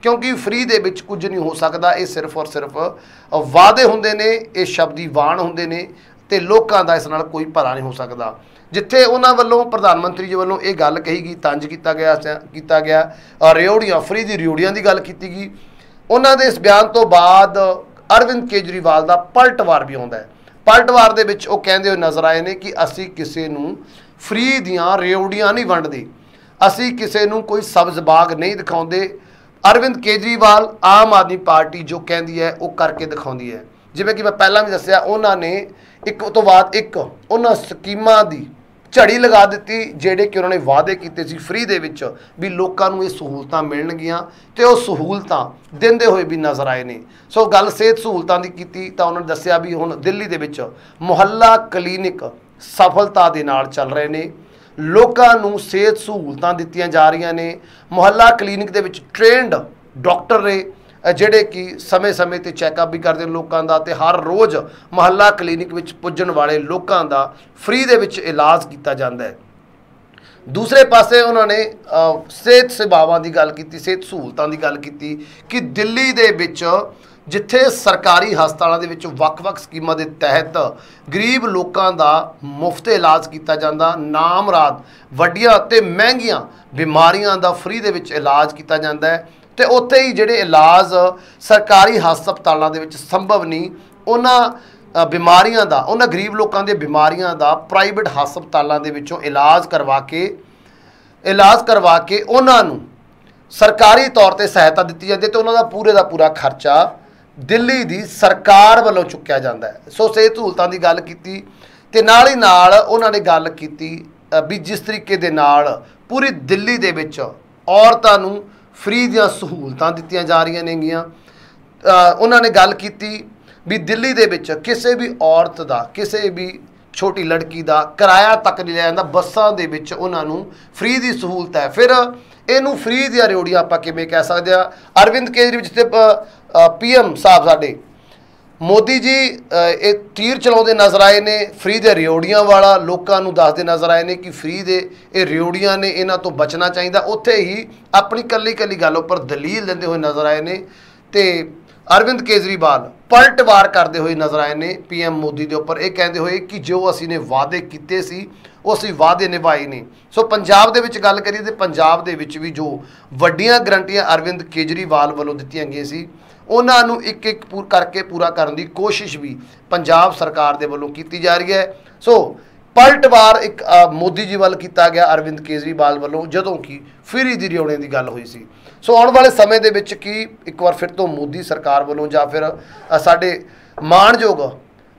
क्योंकि फ्री दे विच कुछ नहीं हो सकता। ये सिर्फ और सिर्फ वादे हुंदे ने, ये शब्दी वाण हुंदे ने, ते लोकां दा इस नाल कोई भला नहीं हो सकता। जिथे उन्होंने वालों प्रधानमंत्री जी वालों ये गल कही गई, तंज किया गया रेवड़ियां फ्री दी रेवड़ियां की गल की गई, उन्होंने इस बयान तो बाद अरविंद केजरीवाल का पलटवार भी आता है। पलटवार दे विच वो कहते हुए नज़र आए ने कि असी किसी नूं फ्री दियां रेवड़ियां नहीं वंडदे, असी किसी नूं कोई सब्ज़ बाग नहीं दिखाउंदे। अरविंद केजरीवाल आम आदमी पार्टी जो कहती है वो करके दिखाती है। जिवें कि मैं पहला भी दस्सिया, उन्होंने एक तो बाद एक उन्होंने स्कीमां दी झड़ी लगा दी, जेडे कि उन्होंने वादे किए सी फ्री दे विच भी लोकां नूं ये सहूलतां मिलणगियां, ते वो सहूलतां दिंदे होए भी नज़र आए ने। सो गल सेहत सहूलतां दी कीती तां उन्होंने दस्सिया भी हुण दिल्ली दे विच मुहल्ला क्लीनिक सफलता दे नाल चल रहे ने, लोकां नूं सेहत सहूलतां दित्तियां जा रहीआं ने। मुहल्ला क्लीनिक दे विच ट्रेंड डॉक्टर ने ਜਿਹੜੇ कि समय समय ते चैकअप भी करते हैं लोगों का, ते हर रोज़ मुहल्ला क्लीनिक विच पुजण वाले लोगों का फ्री दे विच इलाज किया जाता है। दूसरे पासे उन्होंने सेहत सेवावां की गल की, सेहत सहूलतां की गल की कि दिल्ली दे विच जिथे सरकारी हस्पतालों के विच वख-वख स्कीमां के तहत गरीब लोगों का मुफ्त इलाज किया जाता, नामराद वड्डियां ते महंगियां बीमारियां का फ्री दे विच इलाज किया जाता है। तो उत्थे ही जिहड़े इलाज सरकारी हस्पतालों के विच संभव नहीं, उन्हां बीमारियां दा, उन्हां गरीब लोगों के बीमारियां दा प्राइवेट हस्पतालों के विचों इलाज करवा के उन्हां नूं सरकारी तौर पर सहायता दी जाती है, तो उन्हां दा पूरा खर्चा दिल्ली दी सरकार वालों चुक्या जाता है। सो सेहत सहूलतां की गल की, ते नाल ही नाल उन्होंने गल की भी जिस तरीके दे नाल पूरी दिल्ली दे विच औरतां नूं फ्री दियां सहूलतां दित्तियां जा रही नेगियां। उन्होंने गल की भी दिल्ली दे विच किसी भी औरत का, किसी भी छोटी लड़की का किराया तक नहीं लिया जाता, बसां दे विच उन्हां नूं फ्री दी सहूलत है। फिर इनू फ्री दियां रेवड़ियां आपां किवें कह सकते हैं। अरविंद केजरीवाल जिथे PM साहब साडे मोदी जी एक तीर चलाते नज़र आए ने, फ्री दे रेवड़ियां वाला लोगों को दसते नज़र आए ने कि फ्री दे ये रेवड़ियां ने, इन्हां तो बचना चाहिए। उत्थे ही अपनी कली गल उपर दलील देंदे हुए नज़र आए ने, ते अरविंद केजरीवाल पलटवार करते हुए नज़र आए ने PM मोदी के उपर, ये कहते हुए कि जो असी ने वादे किए सी वो असी वादे निभाए ने। सो पंजाब दे विच गल करिए तो पंजाब दे विच भी जो वड्डियां गारंटियां अरविंद केजरीवाल वालों दित्तियां गईयां सी, उन्होंने एक एक करके पूरा करने की कोशिश भी पंजाब सरकार के वलों की जा रही है। सो पलटवार एक मोदी जी वाल किया गया अरविंद केजरीवाल वालों, जदों कि फ्री दी रेवड़ियां की गल हुई सी। सो आने वाले समय दे विच कि एक बार फिर तो मोदी सरकार वालों या फिर साडे माणयोग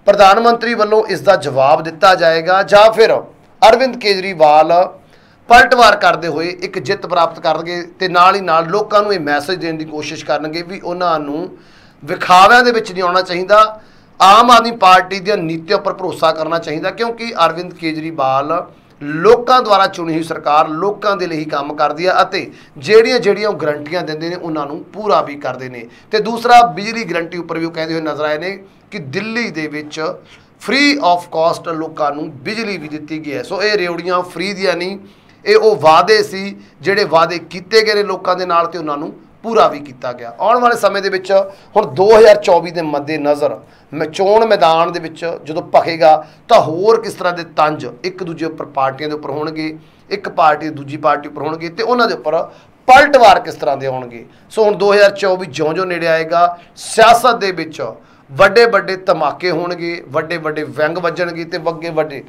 प्रधानमंत्री वालों इसका जवाब दिता जाएगा, या फिर अरविंद केजरीवाल पलटवार करते हुए एक जित प्राप्त करनगे, ते नाल ही नाल लोकां नूं ये मैसेज देने की कोशिश करनगे भी उन्हां नूं विखाविਆਂ ਦੇ ਵਿੱਚ नहीं आना चाहिए, आम आदमी पार्टी दी नीतियों पर भरोसा करना चाहिए, क्योंकि अरविंद केजरीवाल लोकां द्वारा चुनी हुई सरकार लोकां दे लई ही काम करदी है, अते ਜਿਹੜੀਆਂ गारंटियां दिंदे ने उन्हां नूं पूरा भी करदे ने। ते दूसरा बिजली गारंटी उपर भी कहते हुए नज़र आए ने कि दिल्ली दे विच फ्री ऑफ कॉस्ट लोकां नूं बिजली भी दित्ती गई है। सो ये रेवड़ियां फ्री दियां नहीं, ये वो वादे सी जिहड़े वादे किए गए ने लोकां दे नाल, ते उन्हां नूं पूरा भी किया गया। आने वाले समय दे विच हुण 2024 के मद्देनज़र चोण मैदान दे विच जदों भखेगा तो होर किस तरह के तंज एक दूजे उपर पार्टियां दे उपर होणगे, एक पार्टी दूजी पार्टी उपर होणगे, ते उन्हां दे उपर पलटवार किस तरह के आउणगे। सो हुण 2024 ज्यों-ज्यों नेड़े आएगा, सियासत दे विच वड्डे वड्डे धमाके होणगे, वड्डे वड्डे व्यंग वजणगे, ते वड्डे वड्डे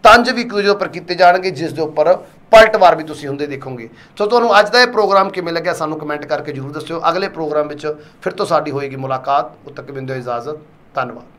तंज भी एक दूजे उपर किए जाएंगे, जिस दे उपर पलटवार भी तुसीं हुंदे देखोगे। सो तुहानूं अज दा यह प्रोग्राम किवें लग्गिया सानूं कमेंट करके जरूर दस्सिओ। अगले प्रोग्राम विच फिर तो साडी होएगी मुलाकात। उद तक बिंदो इजाजत, धन्यवाद।